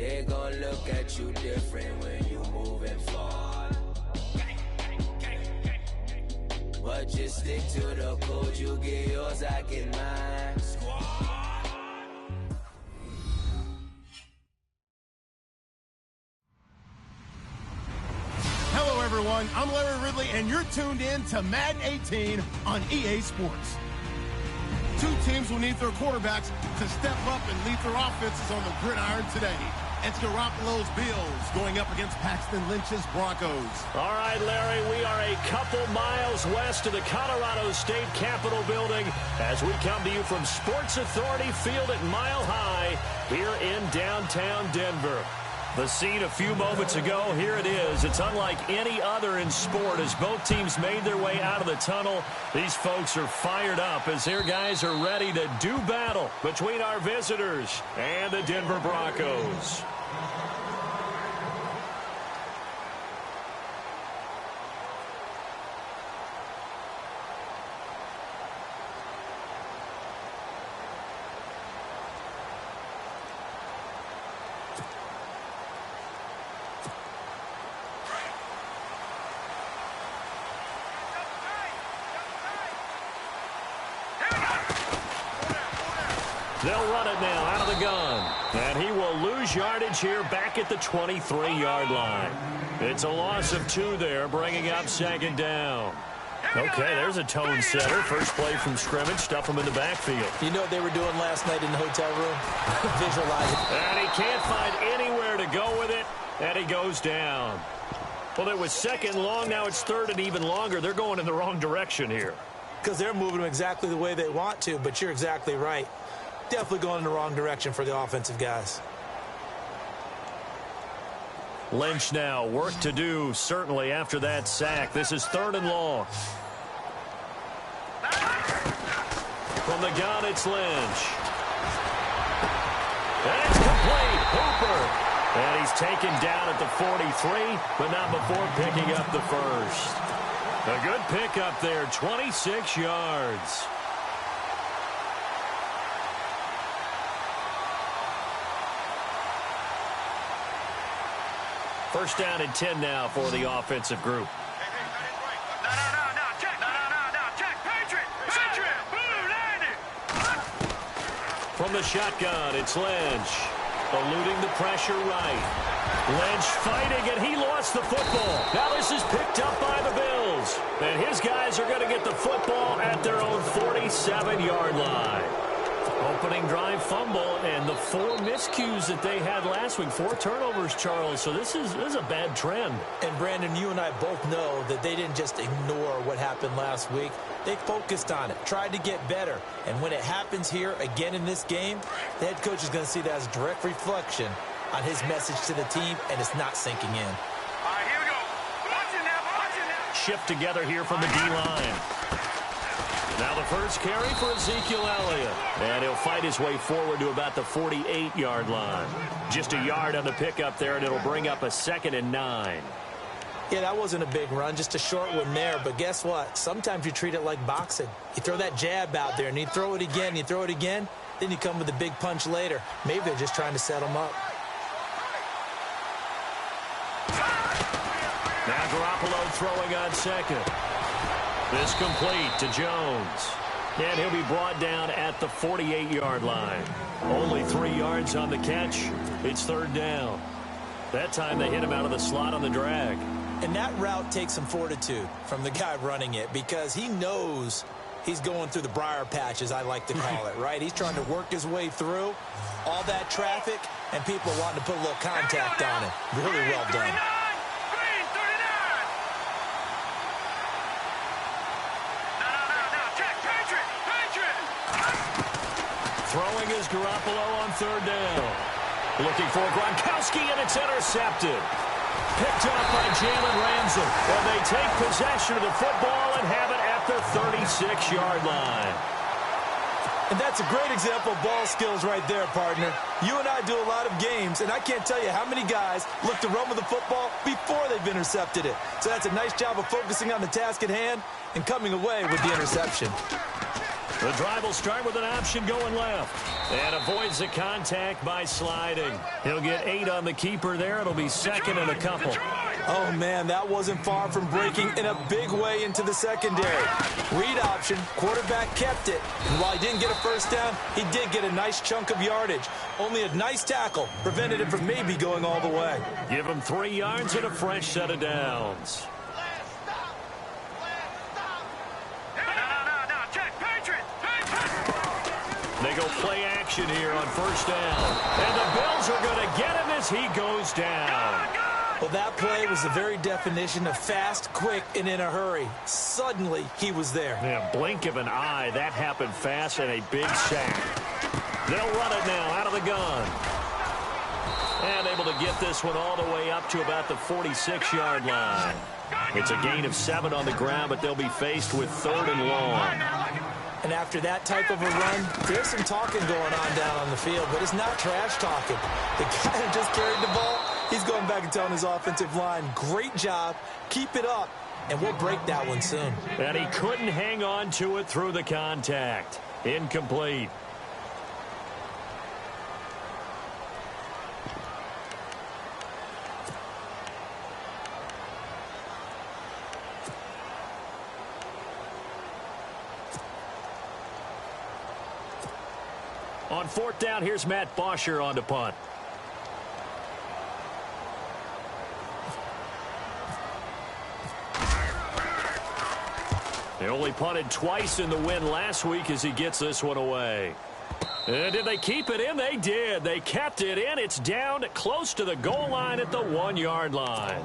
they gon' look at you different when you moving forward. But just stick to the code, you get yours, I get mine. Hello, everyone. I'm Larry Ridley, and you're tuned in to Madden 18 on EA Sports. Two teams will need their quarterbacks to step up and lead their offenses on the gridiron today. It's Garoppolo's Bills going up against Paxton Lynch's Broncos. All right, Larry, we are a couple miles west of the Colorado State Capitol building as we come to you from Sports Authority Field at Mile High here in downtown Denver. The scene a few moments ago, here it is. It's unlike any other in sport as both teams made their way out of the tunnel. These folks are fired up as their guys are ready to do battle between our visitors and the Denver Broncos. They'll run it now out of the gun. And he will lose yardage here back at the 23-yard line. It's a loss of 2 there, bringing up second down. Okay, there's a tone setter. First play from scrimmage, stuff him in the backfield. You know what they were doing last night in the hotel room? Visualizing. And he can't find anywhere to go with it, and he goes down. Well, it was second long. Now it's third and even longer. They're going in the wrong direction here. Because they're moving them exactly the way they want to, but you're exactly right. Definitely going in the wrong direction for the offensive guys. Lynch now, work to do, certainly, after that sack. This is third and long. From the gun, it's Lynch. And it's complete. Hooper. And he's taken down at the 43, but not before picking up the first. A good pickup there, 26 yards. First down and 10 now for the offensive group. From the shotgun, it's Lynch. Eluding the pressure right. Lynch fighting, and he lost the football. Now this is picked up by the Bills. And his guys are going to get the football at their own 47-yard line. Opening drive fumble, and the 4 miscues that they had last week. 4 turnovers, Charles. So this is a bad trend. And, Brandon, you and I both know that they didn't just ignore what happened last week. They focused on it, tried to get better. And when it happens here again in this game, the head coach is going to see that as a direct reflection on his message to the team, and it's not sinking in. All right, here we go. Watch it now. Shift together here from the D-line. Now the first carry for Ezekiel Elliott. And he'll fight his way forward to about the 48-yard line. Just a yard on the pickup there, and it'll bring up a 2nd and 9. Yeah, that wasn't a big run, just a short one there. But guess what? Sometimes you treat it like boxing. You throw that jab out there, and you throw it again, you throw it again, then you come with a big punch later. Maybe they're just trying to set him up. Now Garoppolo throwing on second. This complete to Jones. And he'll be brought down at the 48-yard line. Only 3 yards on the catch. It's third down. That time they hit him out of the slot on the drag. And that route takes some fortitude from the guy running it because he knows he's going through the briar patch, as I like to call it, right? He's trying to work his way through all that traffic, and people wanting to put a little contact on it. Really well done. Throwing is Garoppolo on third down. Looking for Gronkowski, and it's intercepted. Picked up by Jalen Ramsey. And they take possession of the football and have it at the 36-yard line. And that's a great example of ball skills right there, partner. You and I do a lot of games, and I can't tell you how many guys look to run with the football before they've intercepted it. So that's a nice job of focusing on the task at hand and coming away with the interception. The drive will start with an option going left. And avoids the contact by sliding. He'll get 8 on the keeper there. It'll be second and a couple. Oh, man, that wasn't far from breaking in a big way into the secondary. Read option, quarterback kept it. And while he didn't get a first down, he did get a nice chunk of yardage. Only a nice tackle prevented him from maybe going all the way. Give him 3 yards and a fresh set of downs. They go play action here on first down. And the Bills are going to get him as he goes down. Well, that play was the very definition of fast, quick, and in a hurry. Suddenly, he was there. Yeah, blink of an eye. That happened fast and a big sack. They'll run it now out of the gun. And able to get this one all the way up to about the 46-yard line. It's a gain of 7 on the ground, but they'll be faced with 3rd and long. And after that type of a run, there's some talking going on down on the field, but it's not trash talking. The guy who just carried the ball, he's going back and telling his offensive line, great job, keep it up, and we'll break that one soon. And he couldn't hang on to it through the contact. Incomplete. On 4th down, here's Matt Bosher on to punt. They only punted twice in the win last week as he gets this one away. And did they keep it in? They did. They kept it in. It's down close to the goal line at the 1-yard line.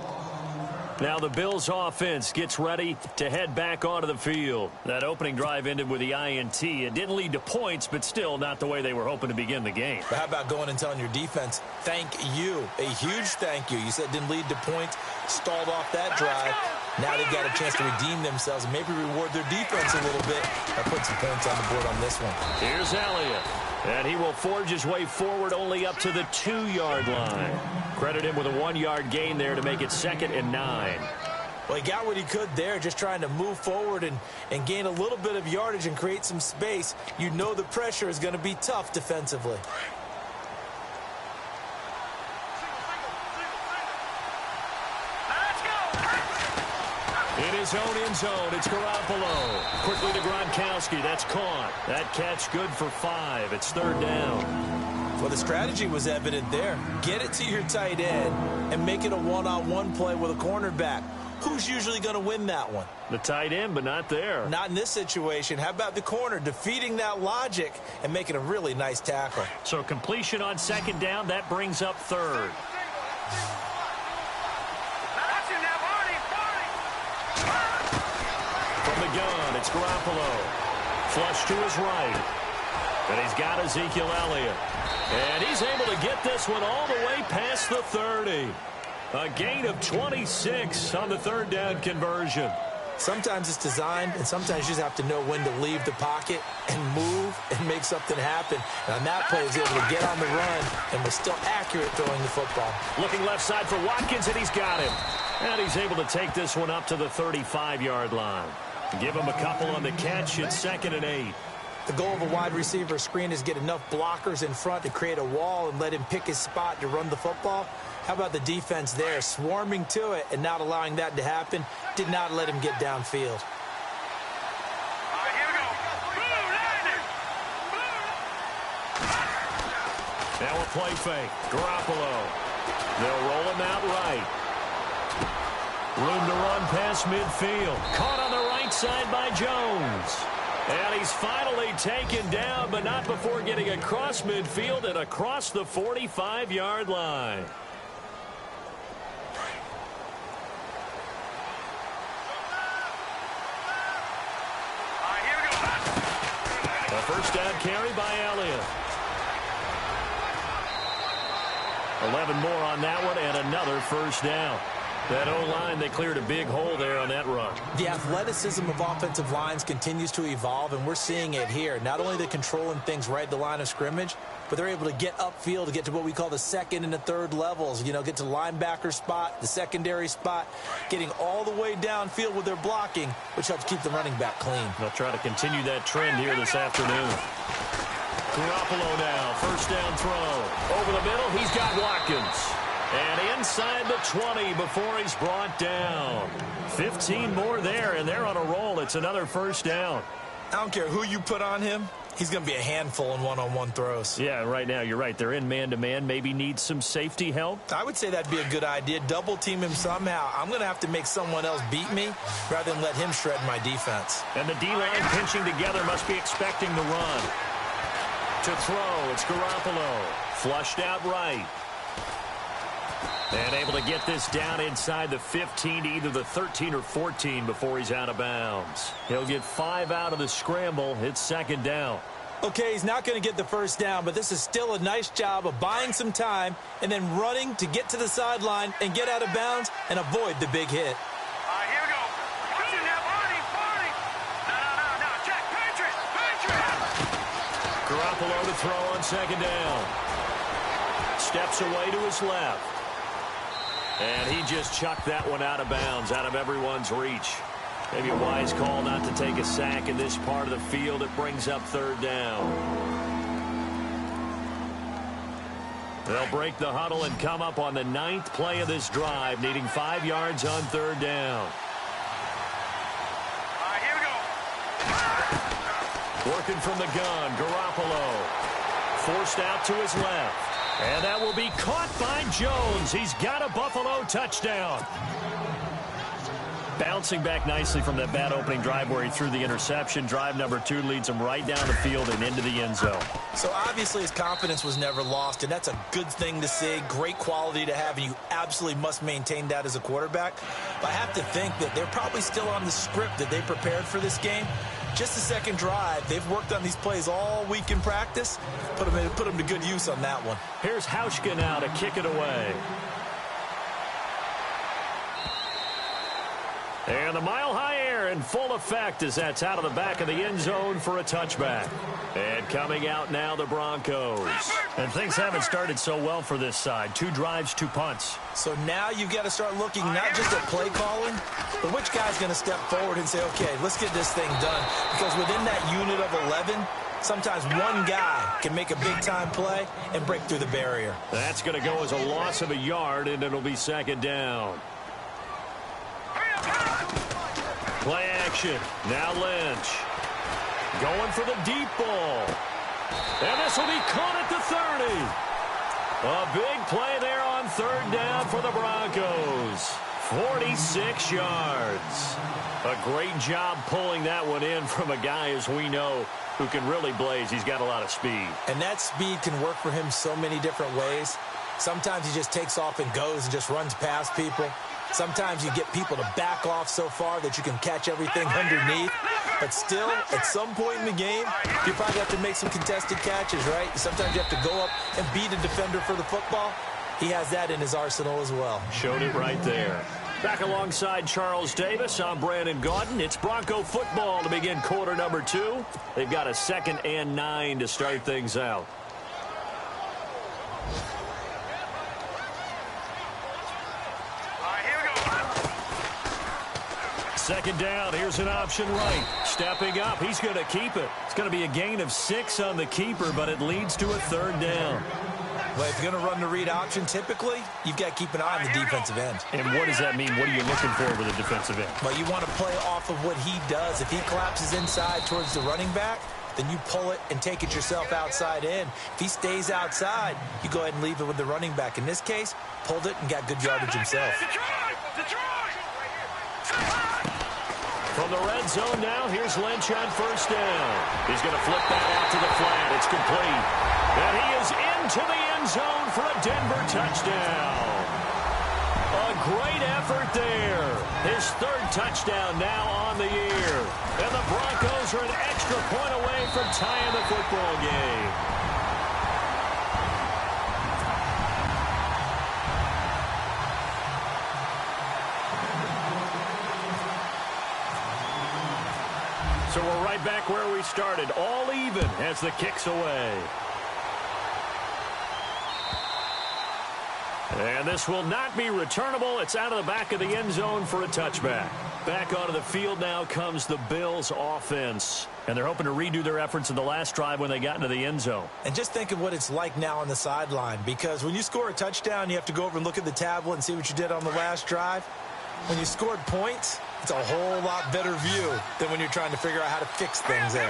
Now the Bills offense gets ready to head back onto the field. That opening drive ended with the INT. It didn't lead to points, but still not the way they were hoping to begin the game. But how about going and telling your defense, thank you, a huge thank you. You said it didn't lead to points, stalled off that drive. Now they've got a chance to redeem themselves and maybe reward their defense a little bit by putting some points on the board on this one. Here's Elliott. And he will forge his way forward only up to the 2-yard line. Credit him with a 1-yard gain there to make it 2nd and 9. Well, he got what he could there, just trying to move forward and gain a little bit of yardage and create some space. You know the pressure is going to be tough defensively. In his own end zone, it's Garoppolo. Quickly to Gronkowski. That's caught. That catch good for 5. It's 3rd down. Well, the strategy was evident there. Get it to your tight end and make it a one-on-one play with a cornerback. Who's usually going to win that one? The tight end, but not there. Not in this situation. How about the corner defeating that logic and making a really nice tackle? So completion on 2nd down, that brings up 3rd. From the gun, it's Garoppolo. Flush to his right. And he's got Ezekiel Elliott. And he's able to get this one all the way past the 30. A gain of 26 on the 3rd down conversion. Sometimes it's designed, and sometimes you just have to know when to leave the pocket and move and make something happen. And on that play, he was able to get on the run and was still accurate throwing the football. Looking left side for Watkins, and he's got him. And he's able to take this one up to the 35-yard line. Give him a couple on the catch. It's 2nd and 8. The goal of a wide receiver screen is get enough blockers in front to create a wall and let him pick his spot to run the football. How about the defense there, swarming to it and not allowing that to happen? Did not let him get downfield. Now a play fake. Garoppolo. They'll roll him out right. Room to run past midfield. Caught on the right side by Jones. And he's finally taken down, but not before getting across midfield and across the 45-yard line. A first down carry by Elliott. 11 more on that one and another first down. That O-line, they cleared a big hole there on that run. The athleticism of offensive lines continues to evolve, and we're seeing it here. Not only they're controlling things right at the line of scrimmage, but they're able to get upfield to get to what we call the second and the third levels. You know, get to linebacker spot, the secondary spot, getting all the way downfield with their blocking, which helps keep the running back clean. They'll try to continue that trend here this afternoon. Garoppolo now, first down throw. Over the middle, he's got Watkins. And inside the 20 before he's brought down. 15 more there, and they're on a roll. It's another first down. I don't care who you put on him. He's going to be a handful in one-on-one throws. Yeah, right now, you're right. They're in man-to-man. Maybe need some safety help. I would say that'd be a good idea. Double team him somehow. I'm going to have to make someone else beat me rather than let him shred my defense. And the D-line pinching together must be expecting the run. To throw, it's Garoppolo. Flushed out right. And able to get this down inside the 15 to either the 13 or 14 before he's out of bounds. He'll get 5 out of the scramble. It's second down. Okay, he's not going to get the first down, but this is still a nice job of buying some time and then running to get to the sideline and get out of bounds and avoid the big hit. Here we go. Watch it now, Barney. No. Check. Patriot. Garoppolo to throw on second down. Steps away to his left. And he just chucked that one out of bounds, out of everyone's reach. Maybe a wise call not to take a sack in this part of the field. It brings up third down. They'll break the huddle and come up on the 9th play of this drive, needing 5 yards on third down. Here we go. Working from the gun, Garoppolo. Forced out to his left. And that will be caught by Jones. He's got a Buffalo touchdown. Bouncing back nicely from that bad opening drive where he threw the interception. Drive number 2 leads him right down the field and into the end zone. So obviously his confidence was never lost, and that's a good thing to see. Great quality to have, and you absolutely must maintain that as a quarterback. But I have to think that they're probably still on the script that they prepared for this game. Just the second drive. They've worked on these plays all week in practice. Put them to good use on that one. Here's Hauschka now to kick it away. And the mile-high air in full effect as that's out of the back of the end zone for a touchback. And coming out now, the Broncos. And things haven't started so well for this side. 2 drives, 2 punts. So now you've got to start looking not just at play calling, but which guy's going to step forward and say, okay, let's get this thing done. Because within that unit of 11, sometimes one guy can make a big-time play and break through the barrier. That's going to go as a loss of a yard, and it'll be second down. Play action. Now Lynch. Going for the deep ball. And this will be caught at the 30. A big play there on third down for the Broncos. 46 yards. A great job pulling that one in from a guy, as we know, who can really blaze. He's got a lot of speed. And that speed can work for him so many different ways. Sometimes he just takes off and goes and just runs past people. Sometimes you get people to back off so far that you can catch everything underneath. But still, at some point in the game, you probably have to make some contested catches, right? Sometimes you have to go up and beat a defender for the football. He has that in his arsenal as well. Showed it right there. Back alongside Charles Davis, I'm Brandon Gaudin. It's Bronco football to begin quarter number 2. They've got a 2nd and 9 to start things out. Second down, here's an option right. Stepping up, he's going to keep it. It's going to be a gain of 6 on the keeper, but it leads to a third down. Well, if you're going to run the read option, typically, you've got to keep an eye on the defensive end. And what does that mean? What are you looking for with a defensive end? Well, you want to play off of what he does. If he collapses inside towards the running back, then you pull it and take it yourself outside in. If he stays outside, you go ahead and leave it with the running back. In this case, pulled it and got good yardage himself. From the red zone now, here's Lynch on first down. He's going to flip that out to the flat. It's complete. And he is into the end zone for a Denver touchdown. A great effort there. His 3rd touchdown now on the year. And the Broncos are an extra point away from tying the football game. So we're right back where we started, all even as the kick's away. And this will not be returnable. It's out of the back of the end zone for a touchback. Back onto the field now comes the Bills offense. And they're hoping to redo their efforts in the last drive when they got into the end zone. And just think of what it's like now on the sideline, because when you score a touchdown, you have to go over and look at the tablet and see what you did on the last drive. When you scored points, it's a whole lot better view than when you're trying to figure out how to fix things there.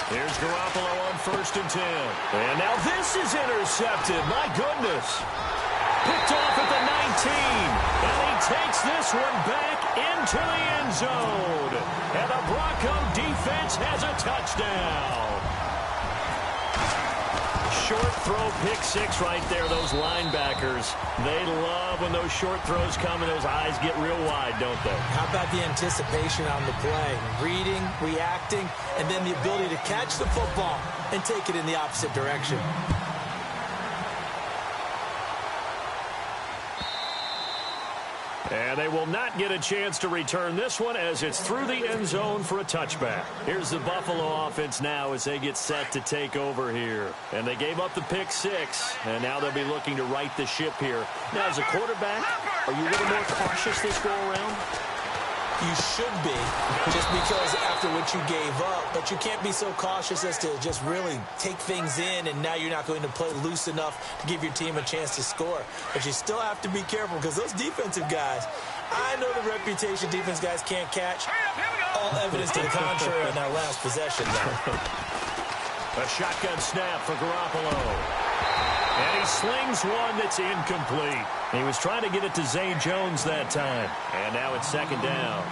Here's Garoppolo on 1st and 10. And now this is intercepted. My goodness. Picked off at the 19. And he takes this one back into the end zone. And the Bronco defense has a touchdown. Short throw, pick six right there. Those linebackers, they love when those short throws come and those eyes get real wide, don't they? How about the anticipation on the play? Reading, reacting, and then the ability to catch the football and take it in the opposite direction. And they will not get a chance to return this one as it's through the end zone for a touchback. Here's the Buffalo offense now as they get set to take over here. And they gave up the pick six, and now they'll be looking to right the ship here. Now, as a quarterback, are you a little more cautious this go-around? You should be, just because after what you gave up, but you can't be so cautious as to just really take things in, and now you're not going to play loose enough to give your team a chance to score. But you still have to be careful, because those defensive guys, I know the reputation defense guys can't catch. All evidence to the contrary on that last possession, though. A shotgun snap for Garoppolo. And he slings one that's incomplete. He was trying to get it to Zay Jones that time. And now it's 2nd down.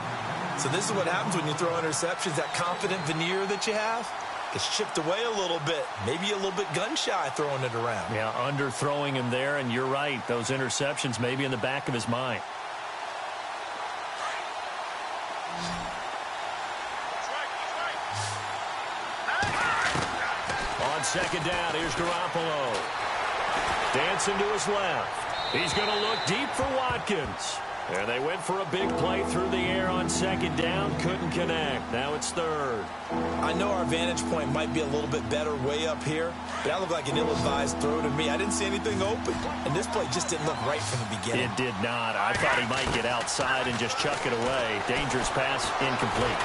So this is what happens when you throw interceptions. That confident veneer that you have gets chipped away a little bit. Maybe a little bit gun-shy throwing it around. Yeah, underthrowing him there, and you're right. Those interceptions may be in the back of his mind. On 2nd down, here's Garoppolo. Dancing to his left. He's going to look deep for Watkins. And they went for a big play through the air on 2nd down. Couldn't connect. Now it's 3rd. I know our vantage point might be a little bit better way up here, but that looked like an ill-advised throw to me. I didn't see anything open. And this play just didn't look right from the beginning. It did not. I thought he might get outside and just chuck it away. Dangerous pass, incomplete.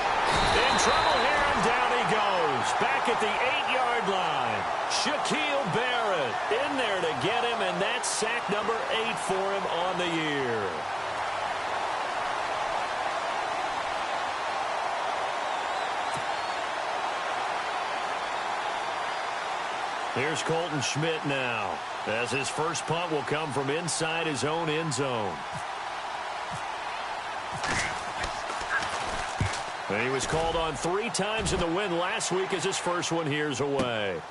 In trouble here, and down he goes. Back at the 8-yard line. Shaquille Barrett in there to get him, and that's sack number 8 for him on the year. Here's Colton Schmidt now, as his first punt will come from inside his own end zone. And he was called on 3 times in the win last week as his first one here's away.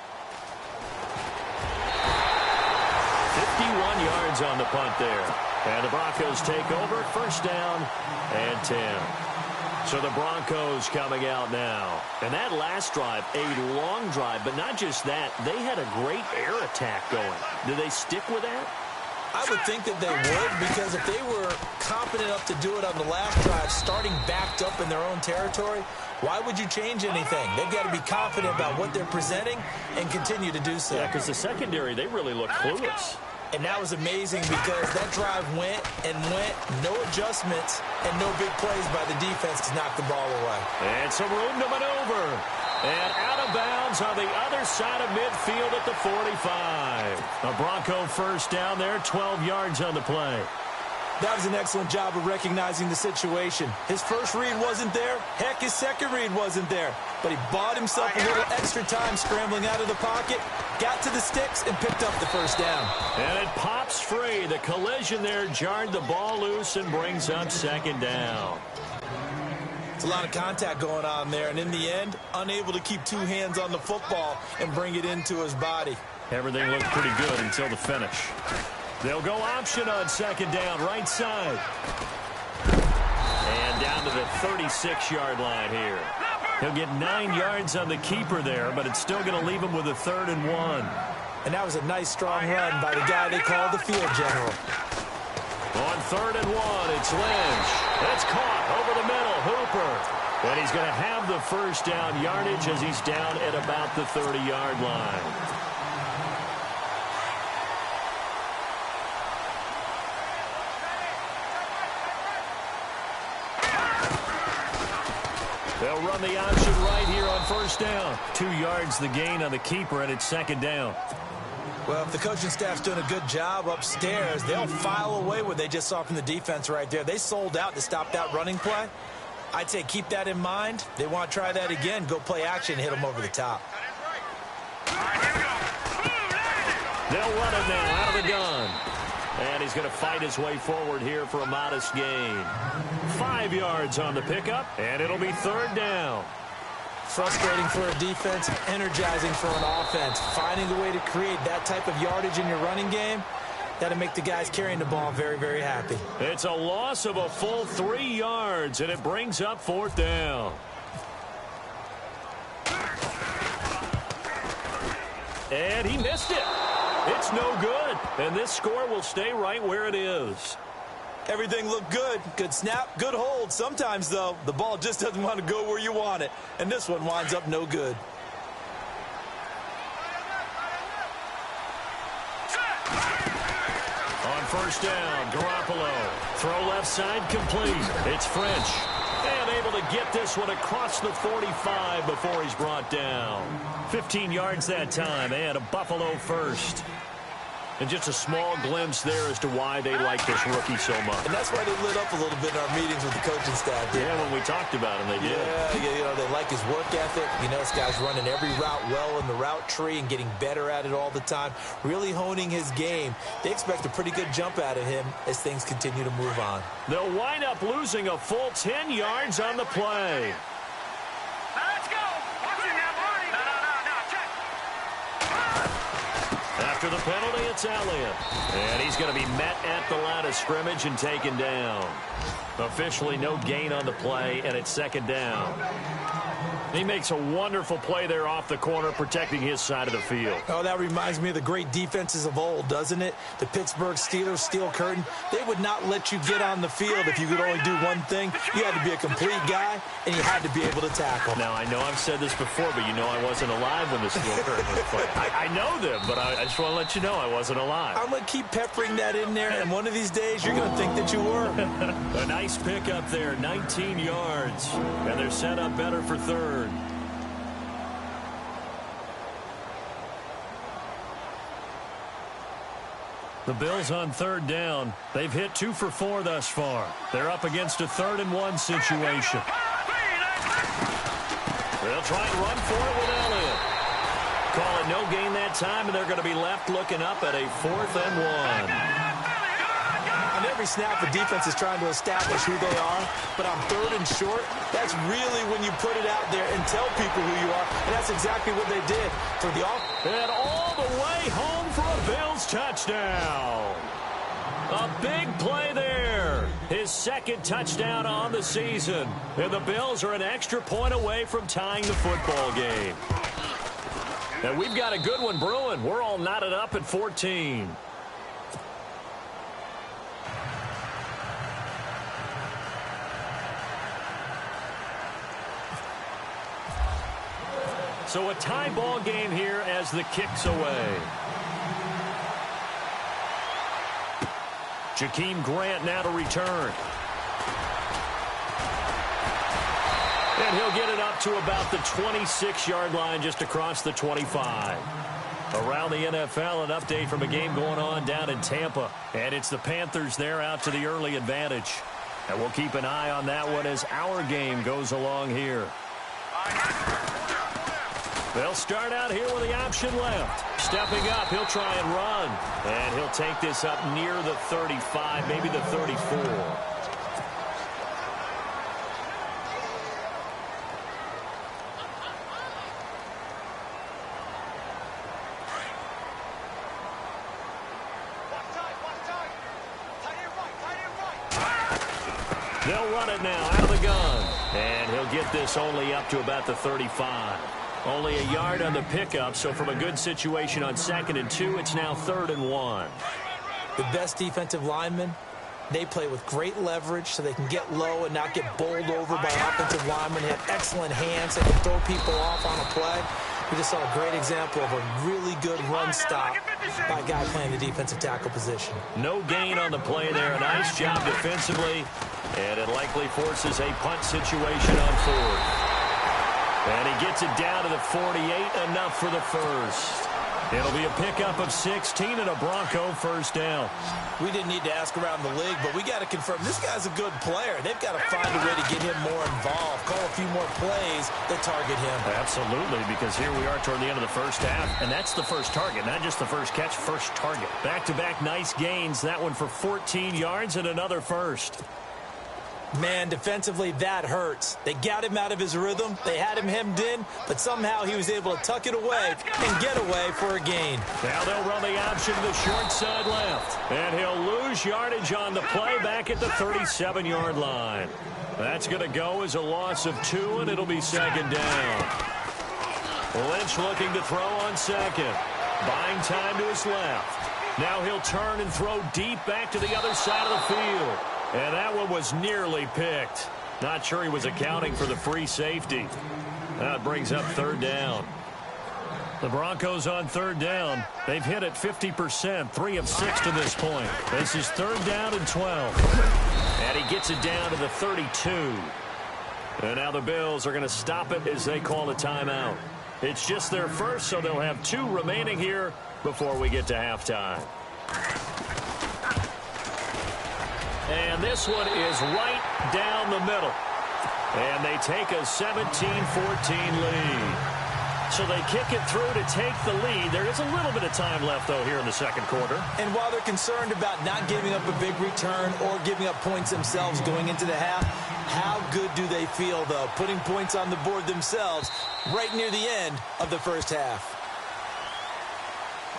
51 yards on the punt there. And the Broncos take over, 1st down and 10. So the Broncos coming out now. And that last drive, a long drive, but not just that. They had a great air attack going. Do they stick with that? I would think that they would, because if they were confident enough to do it on the last drive, starting backed up in their own territory, why would you change anything? They've got to be confident about what they're presenting and continue to do so. Yeah, because the secondary, they really look clueless. And that was amazing because that drive went and went, no adjustments, and no big plays by the defense to knock the ball away. And some room to maneuver. And out of bounds on the other side of midfield at the 45. A Bronco 1st down there, 12 yards on the play. That was an excellent job of recognizing the situation. His first read wasn't there. Heck, his second read wasn't there. But he bought himself a little extra time scrambling out of the pocket, got to the sticks, and picked up the 1st down. And it pops free. The collision there jarred the ball loose and brings up 2nd down. It's a lot of contact going on there, and in the end, unable to keep 2 hands on the football and bring it into his body. Everything looked pretty good until the finish. They'll go option on 2nd down, right side. And down to the 36-yard line here. He'll get 9 yards on the keeper there, but it's still going to leave him with a 3rd and 1. And that was a nice, strong run by the guy they call the field general. On 3rd and 1, it's Lynch. It's caught over the middle. Hooper. And he's going to have the first down yardage as he's down at about the 30-yard line. They'll run the option right here on first down. 2 yards the gain on the keeper, and it's second down. Well, if the coaching staff's doing a good job upstairs, they'll file away what they just saw from the defense right there. They sold out to stop that running play. I'd say keep that in mind. They want to try that again. Go play action, hit them over the top. They'll run it now out of the gun. And he's going to fight his way forward here for a modest gain. 5 yards on the pickup, and it'll be third down. Frustrating for a defense, energizing for an offense. Finding a way to create that type of yardage in your running game, that'll make the guys carrying the ball very, very happy. It's a loss of a full 3 yards, and it brings up fourth down. And he missed it. It's no good, and this score will stay right where it is. Everything looked good. Good snap, good hold. Sometimes, though, the ball just doesn't want to go where you want it, and this one winds up no good. On first down, Garoppolo. Throw left side complete. It's French. And able to get this one across the 45 before he's brought down. 15 yards that time, and a Buffalo first. And just a small glimpse there as to why they like this rookie so much. And that's why they lit up a little bit in our meetings with the coaching staff. Yeah, when we talked about him, they did. Yeah, you know, they like his work ethic. You know, this guy's running every route well in the route tree and getting better at it all the time, really honing his game. They expect a pretty good jump out of him as things continue to move on. They'll wind up losing a full 10 yards on the play. Let's go. Watching that, Marty. No, check. After the penalty, it's Elliott. And he's going to be met at the line of scrimmage and taken down. Officially no gain on the play, and it's second down. He makes a wonderful play there off the corner, protecting his side of the field. Oh, that reminds me of the great defenses of old, doesn't it? The Pittsburgh Steelers, Steel Curtain. They would not let you get on the field if you could only do one thing. You had to be a complete guy, and you had to be able to tackle. Now, I know I've said this before, but you know I wasn't alive when the Steel Curtain was played. I know them, but I just want to let you know I wasn't alive. I'm going to keep peppering that in there, and one of these days you're going to think that you were. A nice pickup there, 19 yards. And they're set up better for third. The Bills on third down. They've hit 2 for 4 thus far. They're up against a 3rd-and-1 situation. They'll try and run for it with Elliott. Call it no gain that time, and they're going to be left looking up at a 4th-and-1. On every snap, the defense is trying to establish who they are, but on 3rd and short, that's really when you put it out there and tell people who you are, and that's exactly what they did for the offense. And all the way home for a Bills touchdown. A big play there. His 2nd touchdown on the season. And the Bills are an extra point away from tying the football game. And we've got a good one brewing. We're all knotted up at 14. So a tie ball game here as the kick's away. Jakeem Grant now to return. And he'll get it up to about the 26-yard line, just across the 25. Around the NFL, an update from a game going on down in Tampa. And it's the Panthers there out to the early advantage. And we'll keep an eye on that one as our game goes along here. They'll start out here with the option left. Stepping up, he'll try and run. And he'll take this up near the 35, maybe the 34. They'll run it now out of the gun. And he'll get this only up to about the 35. Only a yard on the pickup, so from a good situation on 2nd and 2, it's now 3rd and 1. The best defensive linemen, They play with great leverage so they can get low and not get bowled over by offensive linemen. They have excellent hands. They can throw people off on a play. We just saw a great example of a really good run stop by a guy playing the defensive tackle position. No gain on the play there. A nice job defensively. And it likely forces a punt situation on fourth. And he gets it down to the 48, enough for the first. It'll be a pickup of 16 and a Bronco first down. We didn't need to ask around the league, but we got to confirm this guy's a good player. They've got to find a way to get him more involved, call a few more plays that target him. Absolutely, because here we are toward the end of the first half, and that's the first target, not just the first catch, first target. Back-to-back nice gains, that one for 14 yards and another first. Man, defensively, that hurts. They got him out of his rhythm. They had him hemmed in, but somehow he was able to tuck it away and get away for a gain. Now they'll run the option to the short side left. And he'll lose yardage on the play back at the 37-yard line. That's going to go as a loss of 2, and it'll be second down. Lynch looking to throw on second. Buying time to his left. Now he'll turn and throw deep back to the other side of the field. And that one was nearly picked. Not sure he was accounting for the free safety. That brings up third down. The Broncos on third down. They've hit it 50%, 3 of 6 to this point. This is third down and 12. And he gets it down to the 32. And now the Bills are going to stop it as they call a timeout. It's just their first, so they'll have 2 remaining here before we get to halftime. And this one is right down the middle. And they take a 17-14 lead. So they kick it through to take the lead. There is a little bit of time left, though, here in the second quarter. And while they're concerned about not giving up a big return or giving up points themselves going into the half, how good do they feel, though, putting points on the board themselves right near the end of the first half?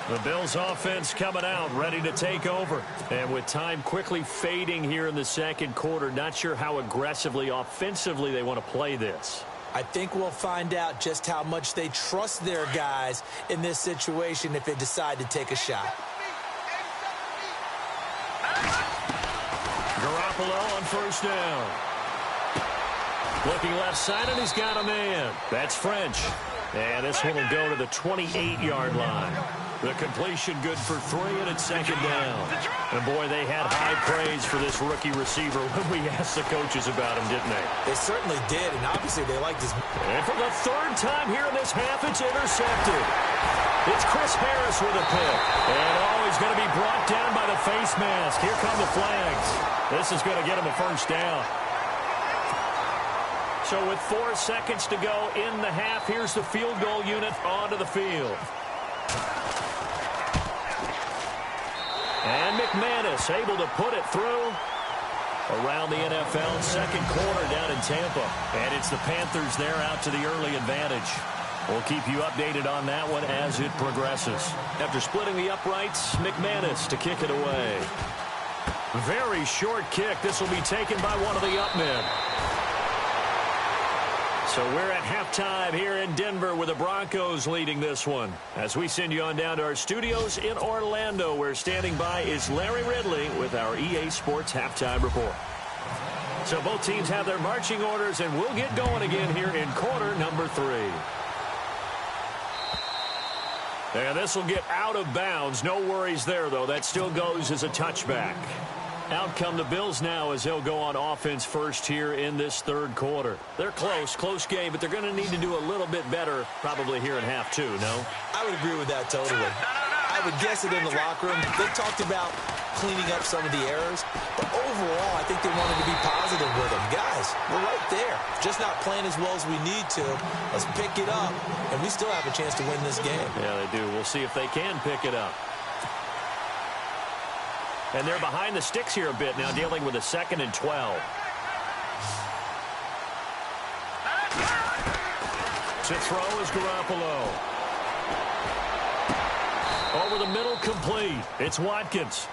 The Bills offense coming out, ready to take over. And with time quickly fading here in the second quarter, not sure how aggressively, offensively they want to play this. I think we'll find out just how much they trust their guys in this situation if they decide to take a shot. Garoppolo on first down. Looking left side, and he's got a man. That's French. And this one will go to the 28-yard line. The completion good for 3, and it's second down. And, boy, they had high praise for this rookie receiver when we asked the coaches about him, didn't they? They certainly did, and obviously they liked his... And for the third time here in this half, it's intercepted. It's Chris Harris with a pick. And, he's going to be brought down by the face mask. Here come the flags. This is going to get him a first down. So with 4 seconds to go in the half, here's the field goal unit onto the field. And McManus able to put it through around the NFL second quarter down in Tampa. And it's the Panthers there out to the early advantage. We'll keep you updated on that one as it progresses. After splitting the uprights, McManus to kick it away. Very short kick. This will be taken by one of the up men. So we're at halftime here in Denver with the Broncos leading this one. As we send you on down to our studios in Orlando, where standing by is Larry Ridley with our EA Sports Halftime Report. So both teams have their marching orders, and we'll get going again here in quarter number 3. And this will get out of bounds. No worries there, though. That still goes as a touchback. Out come the Bills now as they'll go on offense first here in this third quarter. They're close game, but they're going to need to do a little bit better probably here in half 2, no? I would agree with that totally. I would guess it in the locker room. They talked about cleaning up some of the errors, but overall, I think they wanted to be positive with them. Guys, we're right there. Just not playing as well as we need to. Let's pick it up, and we still have a chance to win this game. Yeah, they do. We'll see if they can pick it up. And they're behind the sticks here a bit now, dealing with a 2nd and 12. To throw is Garoppolo. Over the middle, complete. It's Watkins.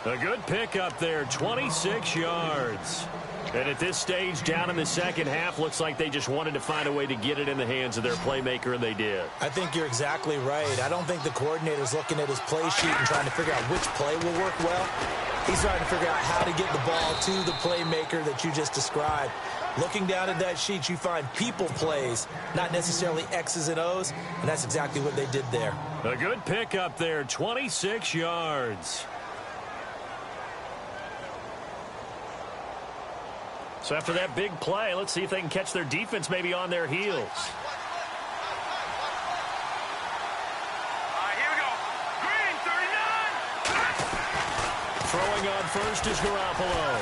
A good pick up there, 26 yards. And at this stage, down in the second half, looks like they just wanted to find a way to get it in the hands of their playmaker, and they did. I think you're exactly right. I don't think the coordinator's looking at his play sheet and trying to figure out which play will work well. He's trying to figure out how to get the ball to the playmaker that you just described. Looking down at that sheet, you find people plays, not necessarily X's and O's, and that's exactly what they did there. A good pick up there, 26 yards. So after that big play, let's see if they can catch their defense maybe on their heels. Throwing on first is Garoppolo.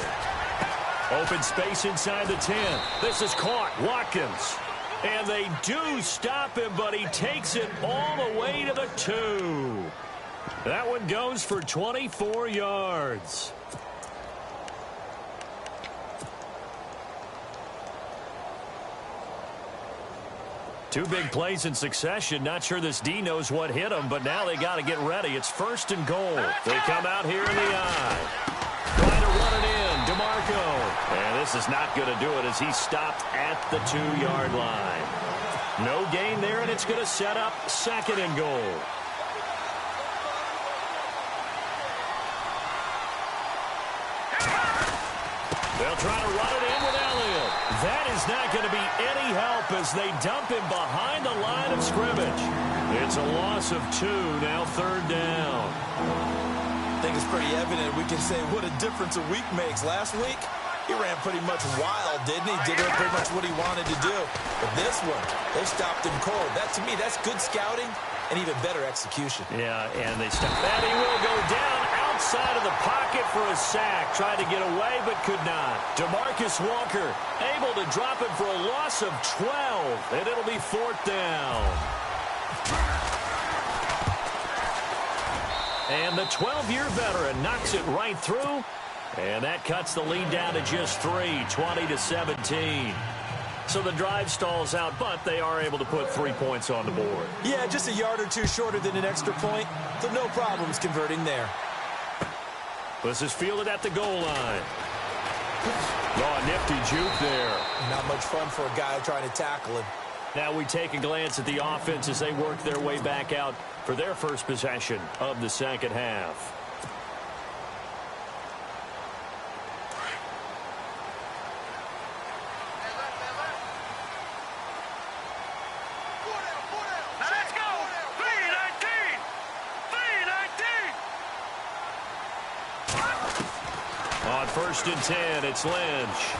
Open space inside the 10. This is caught. Watkins. And they do stop him, but he takes it all the way to the 2. That one goes for 24 yards. Two big plays in succession. Not sure this D knows what hit him, but now they got to get ready. It's 1st and goal. They come out here in the I. Trying to run it in. DeMarco. And this is not going to do it as he stopped at the 2-yard line. No gain there, and it's going to set up 2nd and goal. They'll try to run it in with Elliott. That is not going to be any help as they dump him behind the line of scrimmage. It's a loss of 2, now 3rd down. I think it's pretty evident we can say what a difference a week makes. Last week, he ran pretty much wild, didn't he? Did pretty much what he wanted to do. But this one, they stopped him cold. That, to me, that's good scouting and even better execution. Yeah, and they stopped that. He will go down outside of the pocket for a sack. Tried to get away, but could not. DeMarcus Walker able to drop it for a loss of 12, and it'll be 4th down. And the 12-year veteran knocks it right through, and that cuts the lead down to just 3, 20-17. So the drive stalls out, but they are able to put 3 points on the board. Yeah, just a yard or two shorter than an extra point, so no problems converting there. This is fielded at the goal line. Oh, a nifty juke there. Not much fun for a guy trying to tackle him. Now we take a glance at the offense as they work their way back out for their first possession of the second half. Now let's go! 3-19! On 1st and 10, it's Lynch.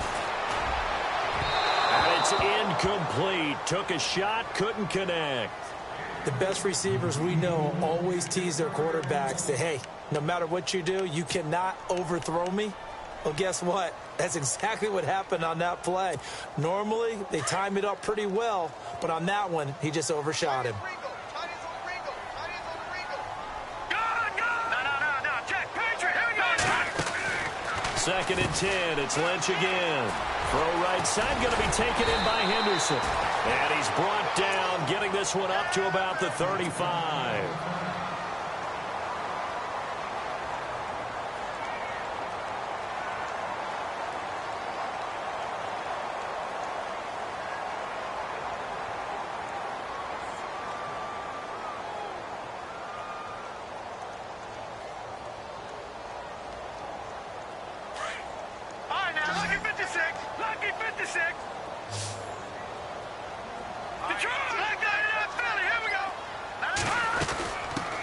And it's incomplete. Took a shot, couldn't connect. The best receivers we know always tease their quarterbacks that, hey, no matter what you do, you cannot overthrow me. Well, guess what? That's exactly what happened on that play. Normally, they time it up pretty well, but on that one, he just overshot him. Second and 10, it's Lynch again. Throw right side, going to be taken in by Henderson. And he's brought down, getting this one up to about the 35.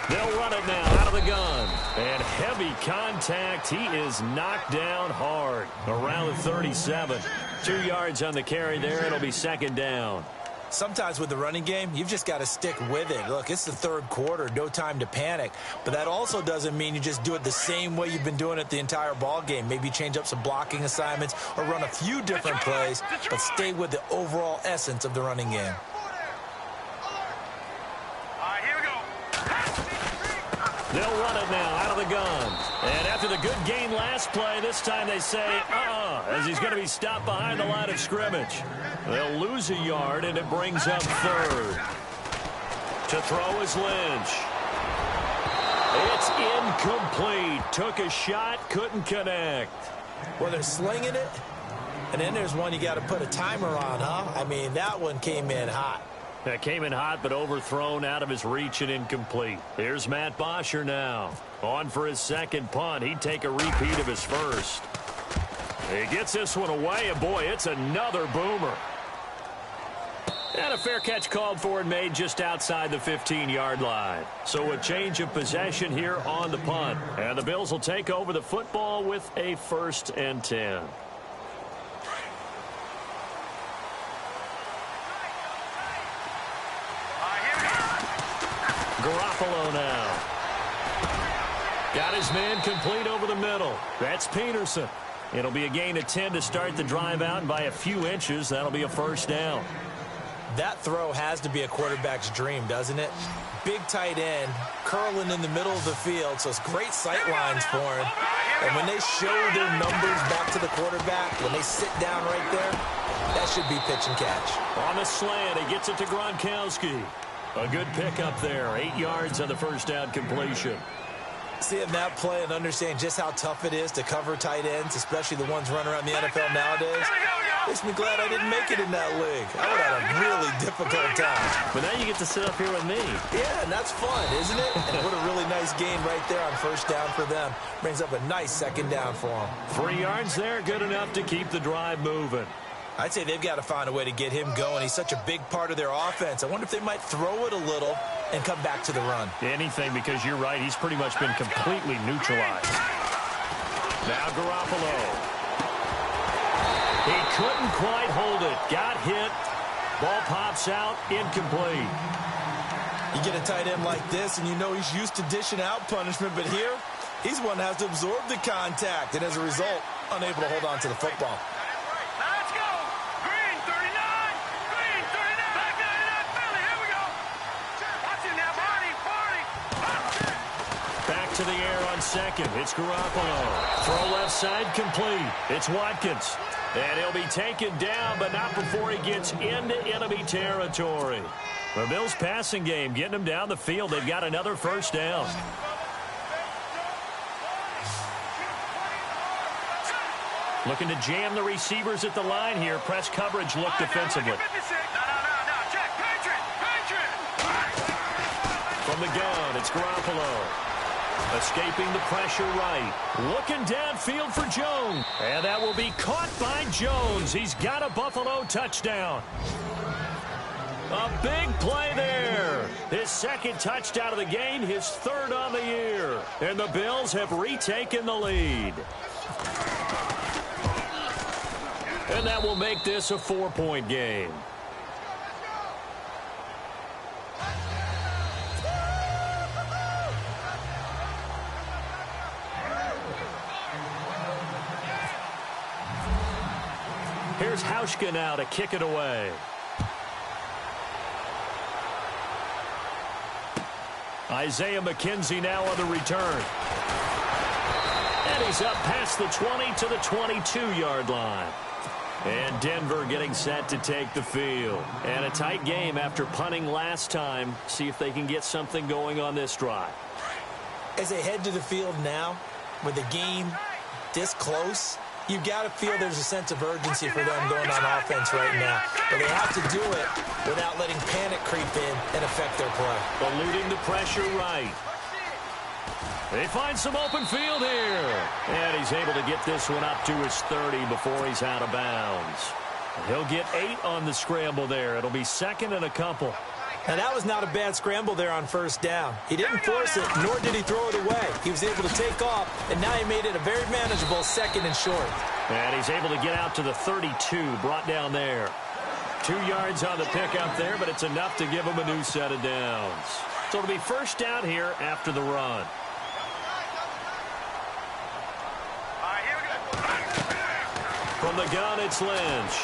They'll run it now out of the gun. And heavy contact. He is knocked down hard around the 37. 2 yards on the carry there. It'll be 2nd down. Sometimes with the running game, you've just got to stick with it. Look, it's the 3rd quarter, no time to panic. But that also doesn't mean you just do it the same way you've been doing it the entire ball game. Maybe change up some blocking assignments or run a few different plays, but stay with the overall essence of the running game. They'll run it now out of the gun. And after the good gain last play, this time they say, as he's going to be stopped behind the line of scrimmage. They'll lose a yard, and it brings up 3rd. To throw is Lynch. It's incomplete. Took a shot, couldn't connect. Well, they're slinging it, and then there's one you got to put a timer on, huh? I mean, that one came in hot. That came in hot, but overthrown out of his reach and incomplete. Here's Matt Bosher now. On for his second punt. He'd take a repeat of his first. He gets this one away, and boy, it's another boomer. And a fair catch called for and made just outside the 15-yard line. So a change of possession here on the punt. And the Bills will take over the football with a 1st and 10. Garoppolo now. Got his man complete over the middle. That's Peterson. It'll be a gain of 10 to start the drive out, and by a few inches, that'll be a 1st down. That throw has to be a quarterback's dream, doesn't it? Big tight end, curling in the middle of the field, so it's great sight lines for him. And when they show their numbers back to the quarterback, when they sit down right there, that should be pitch and catch. On the slant, he gets it to Gronkowski. A good pickup there, 8 yards on the 1st down completion. Seeing that play and understand just how tough it is to cover tight ends, especially the ones running around the NFL nowadays, makes me glad I didn't make it in that league. I would have had a really difficult time. But now you get to sit up here with me. Yeah, and that's fun, isn't it? And what a really nice gain right there on 1st down for them. Brings up a nice 2nd down for them. 3 yards there, good enough to keep the drive moving. I'd say they've got to find a way to get him going. He's such a big part of their offense. I wonder if they might throw it a little and come back to the run. Anything, because you're right. He's pretty much been completely neutralized. Now Garoppolo. He couldn't quite hold it. Got hit. Ball pops out. Incomplete. You get a tight end like this, and you know he's used to dishing out punishment, but here, he's one that has to absorb the contact, and as a result, unable to hold on to the football. Let's go. Green 39. Green 39. Back 99 Philly. Here we go. Watch it now, Barney. Back to the air on 2nd. It's Garoppolo. Throw left side complete. It's Watkins. And he'll be taken down, but not before he gets into enemy territory. The Bills' passing game getting them down the field. They've got another 1st down. Looking to jam the receivers at the line here. Press coverage look defensively. From the gun, it's Garoppolo. Escaping the pressure right. Looking downfield for Jones. And that will be caught by Jones. He's got a Buffalo touchdown. A big play there. His 2nd touchdown of the game, his 3rd on the year. And the Bills have retaken the lead. And that will make this a 4-point game. Here's Hauschka now to kick it away. Isaiah McKenzie now on the return. And he's up past the 20 to the 22-yard line. And Denver getting set to take the field. And a tight game after punting last time. See if they can get something going on this drive. As they head to the field now, with the game this close, you've got to feel there's a sense of urgency for them going on offense right now. But they have to do it without letting panic creep in and affect their play. Eluding the pressure right. They find some open field here. And he's able to get this one up to his 30 before he's out of bounds. He'll get 8 on the scramble there. It'll be 2nd and a couple. Now, that was not a bad scramble there on 1st down. He didn't force it, nor did he throw it away. He was able to take off, and now he made it a very manageable 2nd and short. And he's able to get out to the 32, brought down there. 2 yards on the pickup there, but it's enough to give him a new set of downs. So it'll be 1st down here after the run. From the gun, it's Lynch.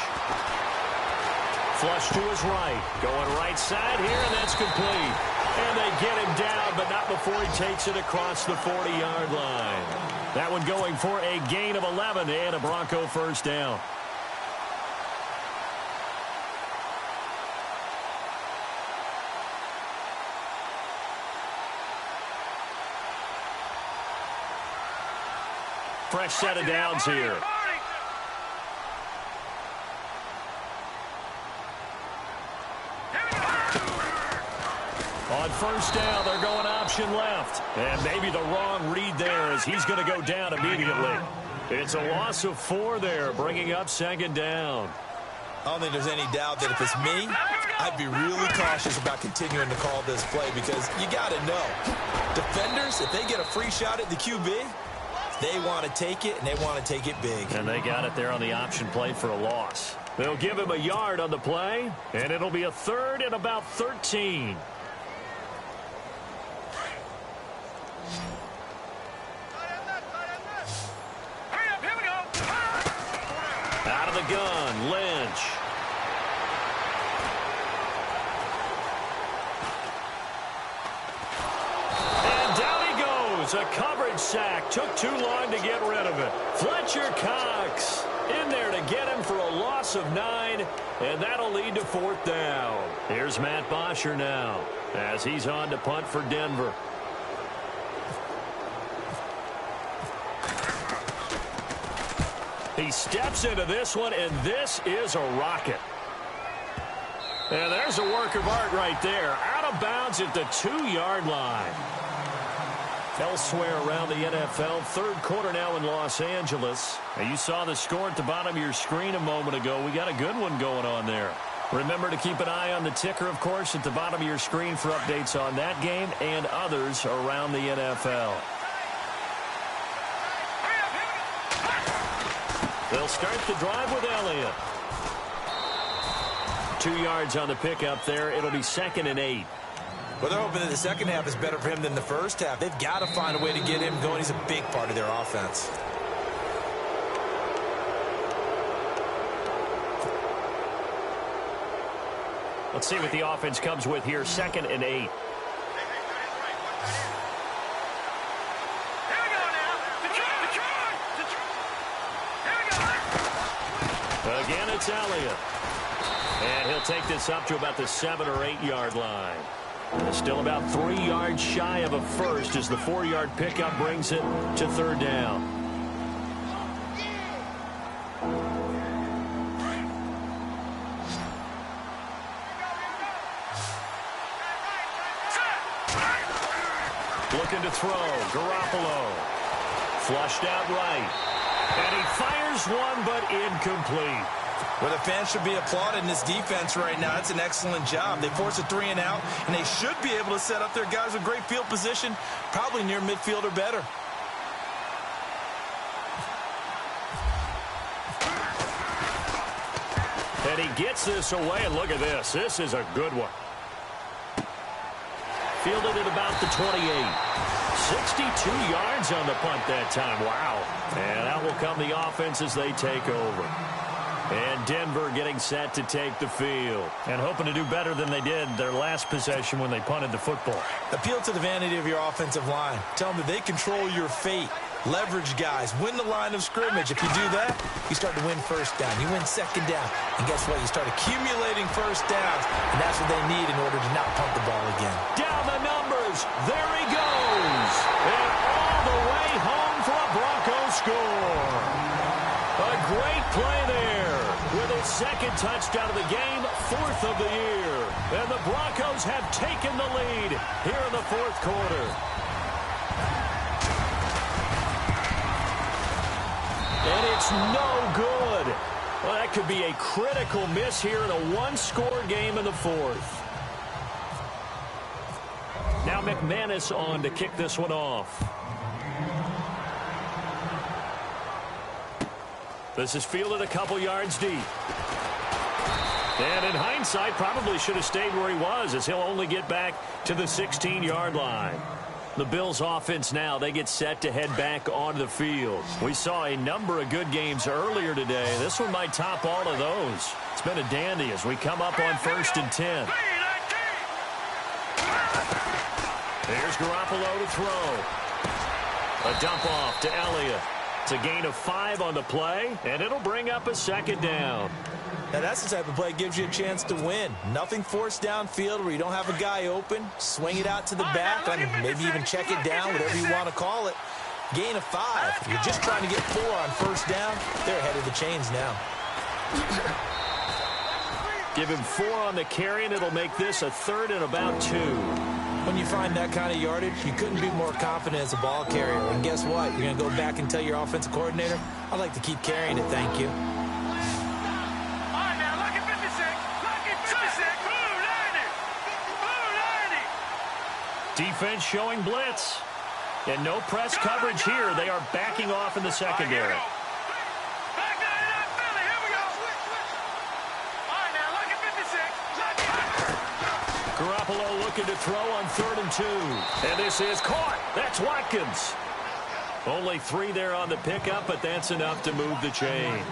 Flush to his right. Going right side here, and that's complete. And they get him down, but not before he takes it across the 40-yard line. That one going for a gain of 11 and a Bronco 1st down. Fresh set of downs here. first down. They're going option left. And maybe the wrong read there as he's going to go down immediately. It's a loss of 4 there, bringing up second down. I don't think there's any doubt that if it's me, I'd be really cautious about continuing to call this play because you got to know. Defenders, if they get a free shot at the QB, they want to take it, and they want to take it big. And they got it there on the option play for a loss. They'll give him a yard on the play, and it'll be a 3rd and about 13. Out of the gun, Lynch. And down he goes. A coverage sack. Took too long to get rid of it. Fletcher Cox in there to get him for a loss of 9, and that'll lead to 4th down. Here's Matt Bosher now as he's on to punt for Denver. He steps into this one, and this is a rocket. And there's a work of art right there. Out of bounds at the 2-yard line. Elsewhere around the NFL, 3rd quarter now in Los Angeles. Now you saw the score at the bottom of your screen a moment ago. We got a good one going on there. Remember to keep an eye on the ticker, of course, at the bottom of your screen for updates on that game and others around the NFL. They'll start the drive with Elliott. 2 yards on the pickup there. It'll be 2nd and 8. Well, they're hoping that the second half is better for him than the first half. They've got to find a way to get him going. He's a big part of their offense. Let's see what the offense comes with here. 2nd and 8. Again, it's Elliott. And he'll take this up to about the 7 or 8 yard line. Still about 3 yards shy of a first as the 4-yard pickup brings it to 3rd down. Looking to throw. Garoppolo. Flushed out right. And he fires one, but incomplete. Well, the fans should be applauding this defense right now. It's an excellent job. They force a 3-and-out, and they should be able to set up their guys with great field position, probably near midfield or better. And he gets this away, and look at this. This is a good one. Fielded at about the 28. 62 yards on the punt that time. Wow. And out will come the offense as they take over. And Denver getting set to take the field. And hoping to do better than they did their last possession when they punted the football. Appeal to the vanity of your offensive line. Tell them that they control your fate. Leverage guys. Win the line of scrimmage. If you do that, you start to win first down. You win second down. And guess what? You start accumulating first downs. And that's what they need in order to not punt the ball again. Down the numbers. There he goes. And all the way home for a Broncos score. A great play there. With his 2nd touchdown of the game, 4th of the year. And the Broncos have taken the lead here in the 4th quarter. And it's no good. Well, that could be a critical miss here in a 1-score game in the 4th. Now McManus on to kick this one off. This is fielded a couple yards deep. And in hindsight, probably should have stayed where he was as he'll only get back to the 16-yard line. The Bills offense now, they get set to head back onto the field. We saw a number of good games earlier today. This one might top all of those. It's been a dandy as we come up on 1st and 10. There's Garoppolo to throw. A dump off to Elliott. It's a gain of 5 on the play, and it'll bring up a 2nd down. Now, that's the type of play that gives you a chance to win. Nothing forced downfield where you don't have a guy open. Swing it out to the back. I mean, maybe even check it down, whatever you want to call it. Gain of 5. You're just trying to get 4 on first down. They're ahead of the chains now. Give him 4 on the carry, and it'll make this a 3rd and about 2. When you find that kind of yardage, you couldn't be more confident as a ball carrier. And guess what? You're going to go back and tell your offensive coordinator, I'd like to keep carrying it, thank you. All right, now, lucky 56. Lucky 56. Blue 90. Blue 90. Defense showing blitz. And no press coverage here. They are backing off in the secondary. Back 99 Philly. Here we go. All right, now, lucky 56. Garoppolo looking to throw on 3rd and 2. And this is caught. That's Watkins. Only 3 there on the pickup, but that's enough to move the chains.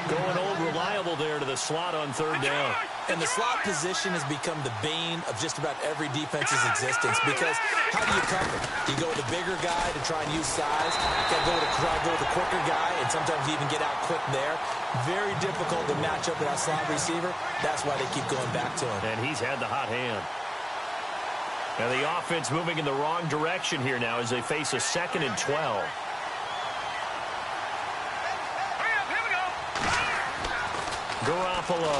Going old reliable there to the slot on 3rd down. And the slot position has become the bane of just about every defense's existence, because how do you cover? Do you go with a bigger guy to try and use size? You got to go with a quicker guy, and sometimes you even get out quick there. Very difficult to match up with that slot receiver. That's why they keep going back to him. And he's had the hot hand. Now the offense moving in the wrong direction here now as they face a 2nd and 12. Hurry up, here we go. Garoppolo.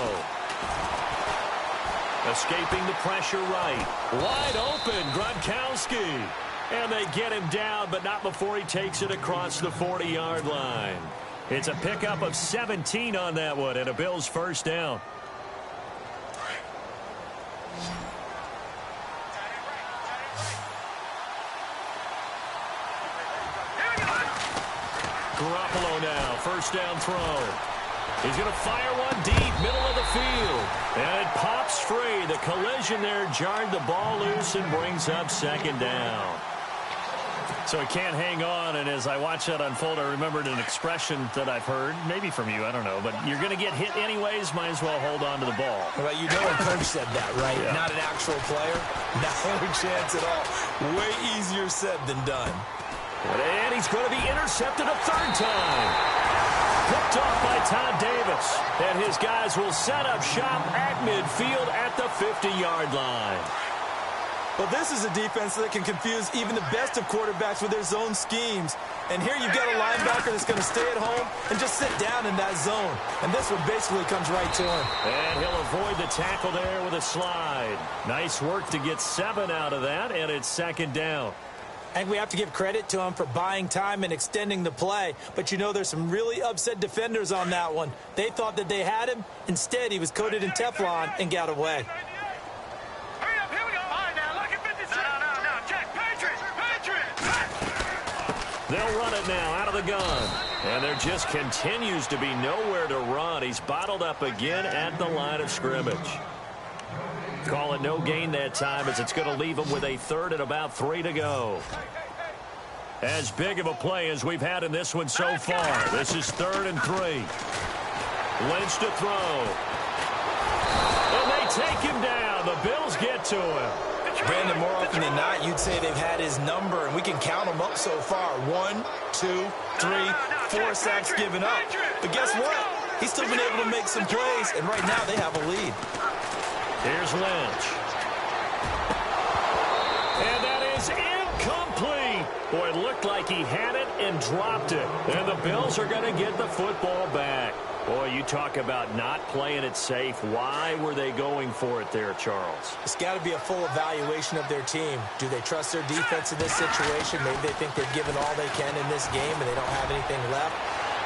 Escaping the pressure right. Wide open, Gronkowski. And they get him down, but not before he takes it across the 40-yard line. It's a pickup of 17 on that one, and a Bills first down. Garoppolo now, first down throw. He's going to fire one deep, middle of the field. And it pops free. The collision there jarred the ball loose and brings up 2nd down. So he can't hang on, and as I watch that unfold, I remembered an expression that I've heard, maybe from you, I don't know, but you're going to get hit anyways, might as well hold on to the ball. Well, you know a coach said that, right? Yeah. Not an actual player. Not a chance at all. Way easier said than done. And he's going to be intercepted a 3rd time. Picked off by Todd Davis. And his guys will set up shop at midfield at the 50-yard line. Well, this is a defense that can confuse even the best of quarterbacks with their zone schemes. And here you've got a linebacker that's going to stay at home and just sit down in that zone. And this one basically comes right to him. And he'll avoid the tackle there with a slide. Nice work to get 7 out of that, and it's 2nd down. And we have to give credit to him for buying time and extending the play. But you know there's some really upset defenders on that one. They thought that they had him. Instead, he was coated in Teflon and got away. Hurry up, here we go. All right, now, lucky 56. No. Check. Patriots. They'll run it now out of the gun. And there just continues to be nowhere to run. He's bottled up again at the line of scrimmage. Call it no gain that time, as it's going to leave him with a 3rd and about 3 to go. As big of a play as we've had in this one so far. This is 3rd and 3. Lynch to throw. And they take him down. The Bills get to him. Brandon, more often than not, you'd say they've had his number, and we can count them up so far. 1, 2, 3, 4 sacks given up. But guess what? He's still been able to make some plays, and right now they have a lead. Here's Lynch. And that is incomplete. Boy, it looked like he had it and dropped it. And the Bills are going to get the football back. Boy, you talk about not playing it safe. Why were they going for it there, Charles? It's got to be a full evaluation of their team. Do they trust their defense in this situation? Maybe they think they've given all they can in this game and they don't have anything left.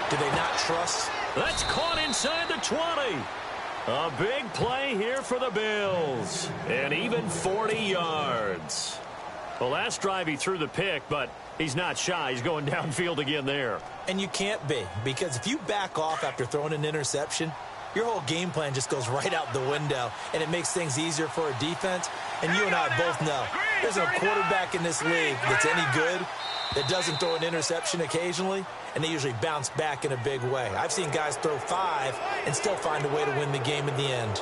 Do they not trust? That's caught inside the 20. A big play here for the Bills. And even 40 yards. Well, last drive he threw the pick, but he's not shy. He's going downfield again there. And you can't be, because if you back off after throwing an interception, your whole game plan just goes right out the window, and it makes things easier for a defense. And you and I both know there's a quarterback in this league that's any good that doesn't throw an interception occasionally, and they usually bounce back in a big way. I've seen guys throw 5 and still find a way to win the game in the end.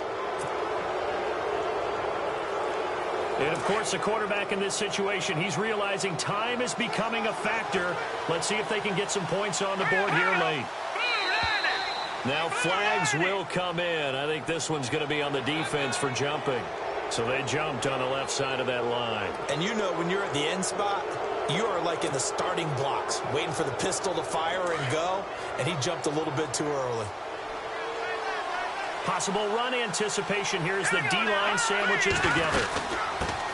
And, of course, the quarterback in this situation, he's realizing time is becoming a factor. Let's see if they can get some points on the board here late. Now flags will come in. I think this one's going to be on the defense for jumping. So they jumped on the left side of that line. And you know when you're at the end spot, you are like in the starting blocks, waiting for the pistol to fire and go, and he jumped a little bit too early. Possible run anticipation here as the D-line sandwiches together.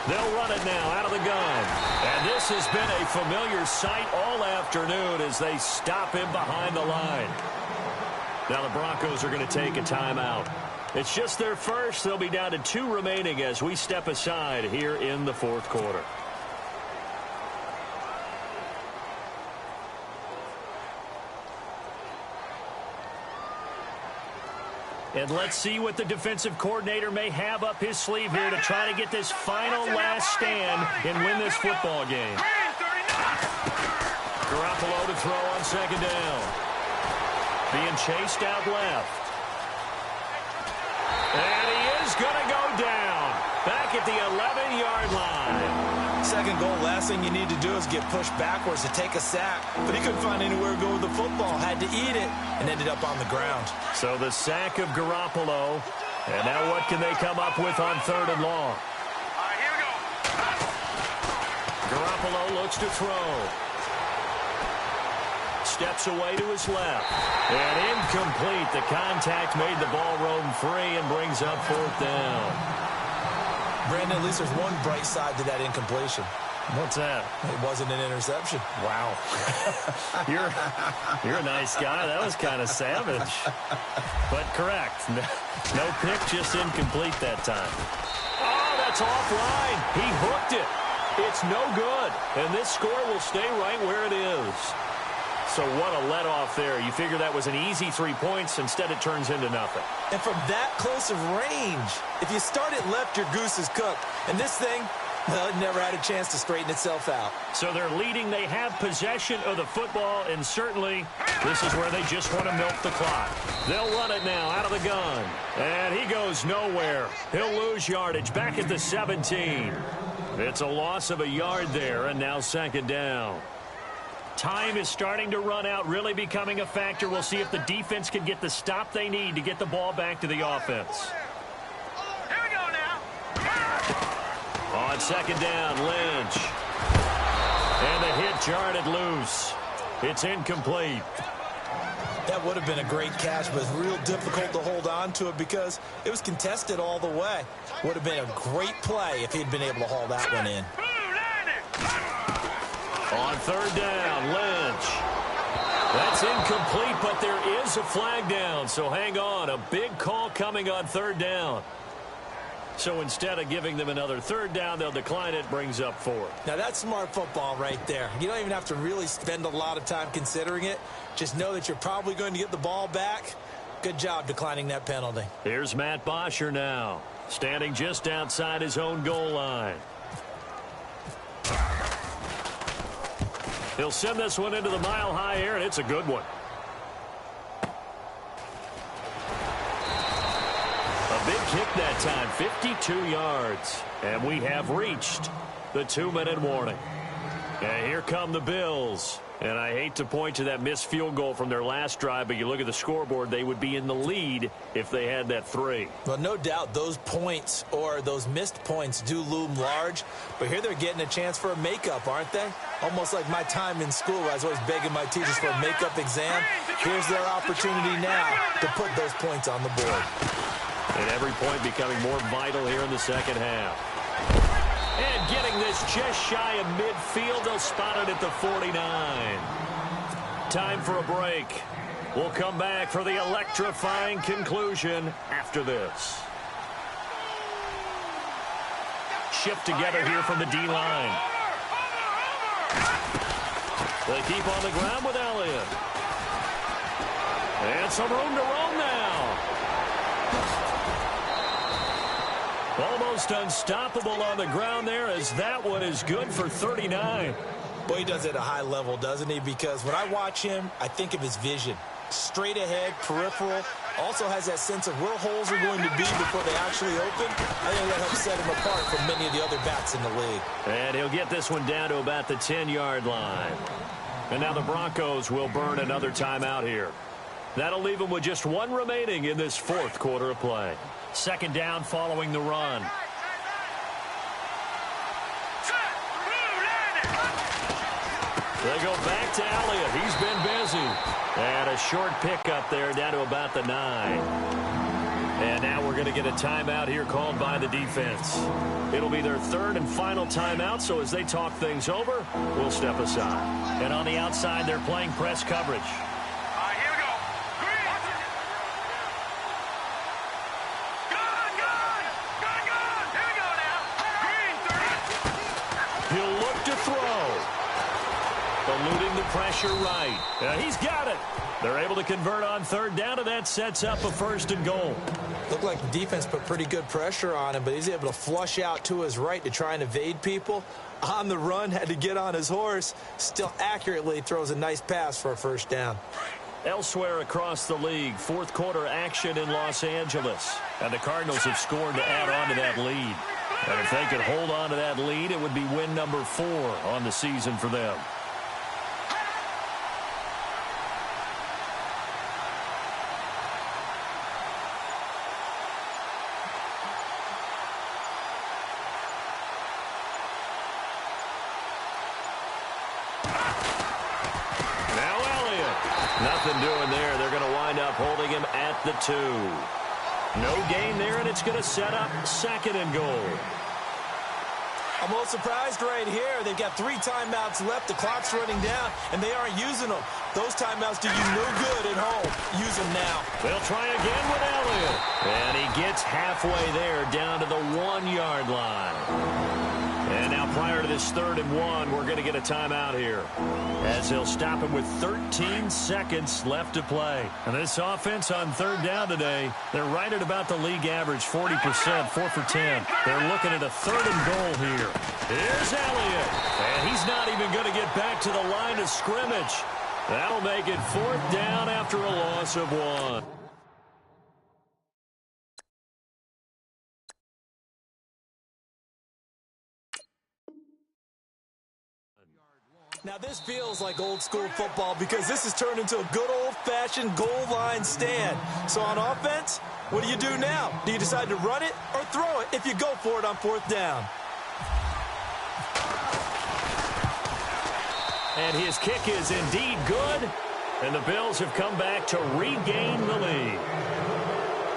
They'll run it now out of the gun. And this has been a familiar sight all afternoon as they stop him behind the line. Now the Broncos are going to take a timeout. It's just their first. They'll be down to 2 remaining as we step aside here in the fourth quarter. And let's see what the defensive coordinator may have up his sleeve here to try to get this final last stand and win this football game. Garoppolo to throw on second down. Being chased out left. And he is going to go down. Back at the 11-yard line. Second goal, last thing you need to do is get pushed backwards to take a sack. But he couldn't find anywhere to go with the football. Had to eat it and ended up on the ground. So the sack of Garoppolo. And now what can they come up with on 3rd and long? All right, here we go. Garoppolo looks to throw. Steps away to his left. And incomplete. The contact made the ball roam free and brings up 4th down. Brandon, at least there's one bright side to that incompletion. What's that? It wasn't an interception. Wow. You're a nice guy. That was kind of savage. But correct. No pick, just incomplete that time. Oh, that's offline. He hooked it. It's no good. And this score will stay right where it is. So what a let-off there. You figure that was an easy 3 points. Instead, it turns into nothing. And from that close of range, if you start it left, your goose is cooked. And this thing, well, it never had a chance to straighten itself out. So they're leading. They have possession of the football, and certainly this is where they just want to milk the clock. They'll run it now out of the gun. And he goes nowhere. He'll lose yardage back at the 17. It's a loss of a yard there, and now 2nd down. Time is starting to run out, really becoming a factor. We'll see if the defense can get the stop they need to get the ball back to the offense. Here we go now. On 2nd down, Lynch. And the hit jarred it loose. It's incomplete. That would have been a great catch, but it's real difficult to hold on to it because it was contested all the way. Would have been a great play if he'd been able to haul that one in. On 3rd down, Lynch. That's incomplete, but there is a flag down, so hang on. A big call coming on 3rd down. So instead of giving them another 3rd down, they'll decline it, brings up 4th. Now, that's smart football right there. You don't even have to really spend a lot of time considering it. Just know that you're probably going to get the ball back. Good job declining that penalty. Here's Matt Bosher now, standing just outside his own goal line. He'll send this one into the mile-high air, and it's a good one. A big kick that time, 52 yards. And we have reached the 2-minute warning. And here come the Bills. And I hate to point to that missed field goal from their last drive, but you look at the scoreboard, they would be in the lead if they had that 3. Well, no doubt those points or those missed points do loom large, but here they're getting a chance for a makeup, aren't they? Almost like my time in school where I was always begging my teachers for a makeup exam. Here's their opportunity now to put those points on the board. And every point becoming more vital here in the 2nd half. And getting this just shy of midfield. They'll spot it at the 49. Time for a break. We'll come back for the electrifying conclusion after this. Shift together here from the D-line. They keep on the ground with Elliott. And some room to roam now. Almost unstoppable on the ground there as that one is good for 39. Boy, he does it at a high level, doesn't he? Because when I watch him, I think of his vision. Straight ahead, peripheral. Also has that sense of where holes are going to be before they actually open. I think that helps set him apart from many of the other backs in the league. And he'll get this one down to about the 10-yard line. And now the Broncos will burn another timeout here. That'll leave them with just 1 remaining in this 4th quarter of play. 2nd down following the run. They go back to Elliott. He's been busy. And a short pickup there down to about the 9. And now we're going to get a timeout here called by the defense. It'll be their third and final timeout, so as they talk things over, we'll step aside. And on the outside, they're playing press coverage. All right, here we go. Green. Gun. Here we go now. Green, 30. He'll look to throw. Eluding the pressure right. He's got it. They're able to convert on third down, and that sets up a first and goal. Looked like the defense put pretty good pressure on him, but he's able to flush out to his right to try and evade people. On the run, had to get on his horse. Still accurately throws a nice pass for a first down. Elsewhere across the league, fourth quarter action in Los Angeles. And the Cardinals have scored to add on to that lead. And if they could hold on to that lead, it would be win number 4 on the season for them. Nothing doing there. They're going to wind up holding him at the 2. No gain there, and it's going to set up second and goal. I'm a little surprised right here. They've got 3 timeouts left. The clock's running down, and they aren't using them. Those timeouts do you no good at home. Use them now. They'll try again with Elliott. And he gets halfway there, down to the 1-yard line. And now prior to this 3rd and 1, we're going to get a timeout here, as he'll stop him with 13 seconds left to play. And this offense on third down today, they're right at about the league average, 40%, 4 for 10. They're looking at a 3rd and goal here. Here's Elliott, and he's not even going to get back to the line of scrimmage. That'll make it 4th down after a loss of 1. Now, this feels like old-school football because this has turned into a good old-fashioned goal line stand. So on offense, what do you do now? Do you decide to run it or throw it if you go for it on 4th down? And his kick is indeed good, and the Bills have come back to regain the lead.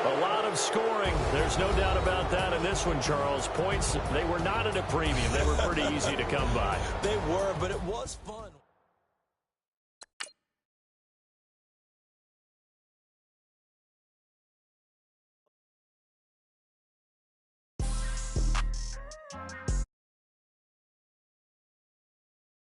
A lot of scoring. There's no doubt about that in this one, Charles. Points, they were not at a premium. They were pretty easy to come by. They were, but it was fun.